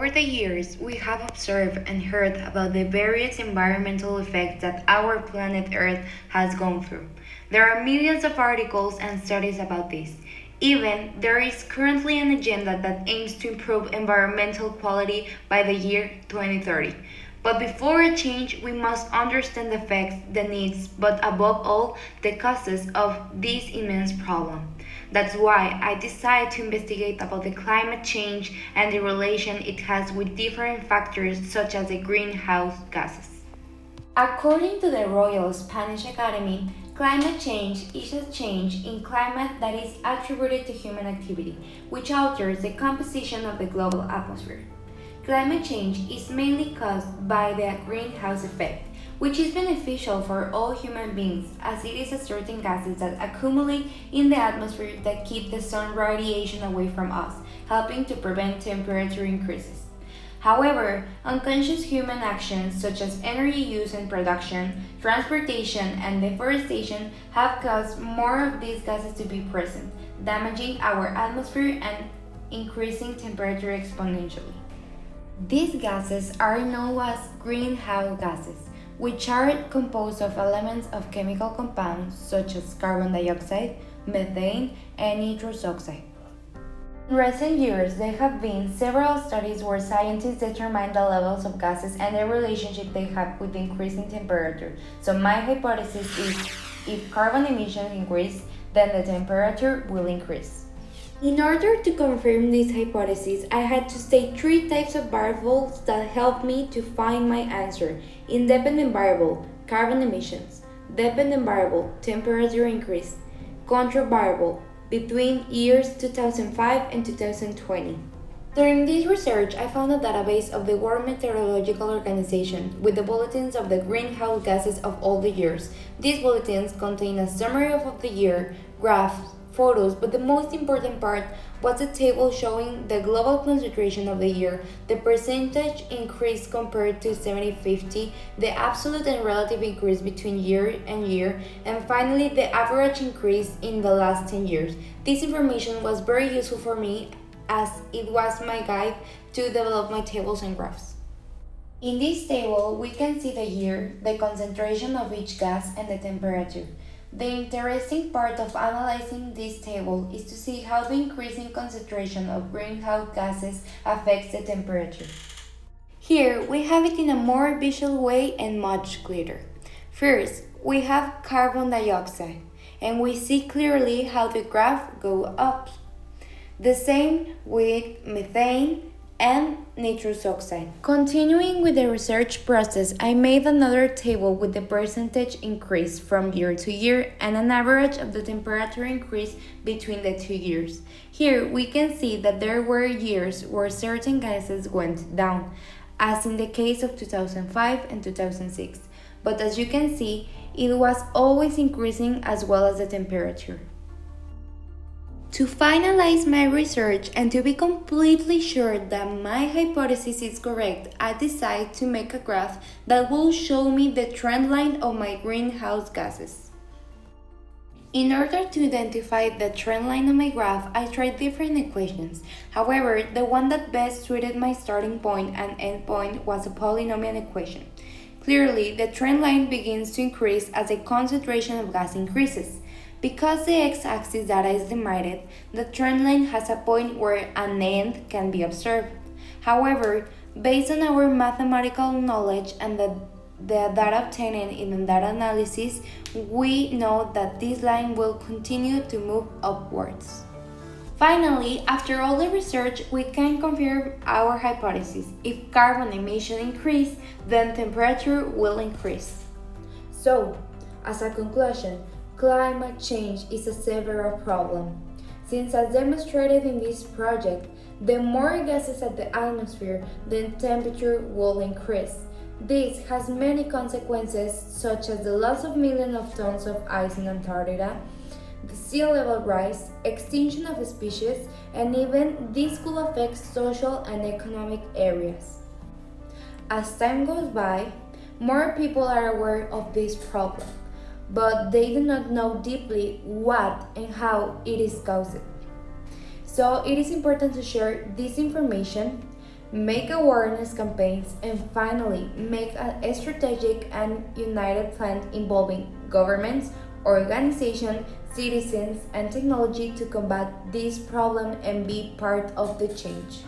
Over the years, we have observed and heard about the various environmental effects that our planet Earth has gone through. There are millions of articles and studies about this. Even there is currently an agenda that aims to improve environmental quality by the year 2030. But before a change, we must understand the effects, the needs, but above all, the causes of this immense problem. That's why I decided to investigate about the climate change and the relation it has with different factors such as the greenhouse gases. According to the Royal Spanish Academy, climate change is a change in climate that is attributed to human activity, which alters the composition of the global atmosphere. Climate change is mainly caused by the greenhouse effect, which is beneficial for all human beings as it is a certain gases that accumulate in the atmosphere that keep the sun radiation away from us, helping to prevent temperature increases. However, unconscious human actions such as energy use and production, transportation, and deforestation have caused more of these gases to be present, damaging our atmosphere and increasing temperature exponentially. These gases are known as greenhouse gases, which are composed of elements of chemical compounds such as carbon dioxide, methane, and nitrous oxide. In recent years, there have been several studies where scientists determine the levels of gases and the relationship they have with increasing temperature. So my hypothesis is if carbon emissions increase, then the temperature will increase. In order to confirm this hypothesis, I had to state three types of variables that helped me to find my answer. Independent variable, carbon emissions. Dependent variable, temperature increase. Control variable, between years 2005 and 2020. During this research, I found a database of the World Meteorological Organization with the bulletins of the greenhouse gases of all the years. These bulletins contain a summary of the year, graphs, photos, but the most important part was a table showing the global concentration of the year, the percentage increase compared to 70-50, the absolute and relative increase between year and year, and finally the average increase in the last 10 years. This information was very useful for me as it was my guide to develop my tables and graphs. In this table, we can see the year, the concentration of each gas, and the temperature. The interesting part of analyzing this table is to see how the increasing concentration of greenhouse gases affects the temperature. Here we have it in a more visual way and much clearer. First, we have carbon dioxide, and we see clearly how the graph goes up. The same with methane and nitrous oxide. Continuing with the research process, I made another table with the percentage increase from year to year and an average of the temperature increase between the 2 years. Here we can see that there were years where certain gases went down, as in the case of 2005 and 2006. But as you can see, it was always increasing as well as the temperature. To finalize my research and to be completely sure that my hypothesis is correct, I decided to make a graph that will show me the trend line of my greenhouse gases. In order to identify the trend line of my graph, I tried different equations. However, the one that best suited my starting point and end point was a polynomial equation. Clearly, the trend line begins to increase as the concentration of gas increases. Because the x-axis data is divided, the trend line has a point where an end can be observed. However, based on our mathematical knowledge and the data obtained in the data analysis, we know that this line will continue to move upwards. Finally, after all the research, we can confirm our hypothesis. If carbon emission increase, then temperature will increase. So, as a conclusion, climate change is a severe problem, since as demonstrated in this project, the more gases at the atmosphere, the temperature will increase. This has many consequences such as the loss of millions of tons of ice in Antarctica, the sea level rise, extinction of species, and even this could affect social and economic areas. As time goes by, more people are aware of this problem, but they do not know deeply what and how it is caused. So it is important to share this information make awareness campaigns, and finally, make a strategic and united plan involving governments, organizations, citizens, and technology to combat this problem and be part of the change.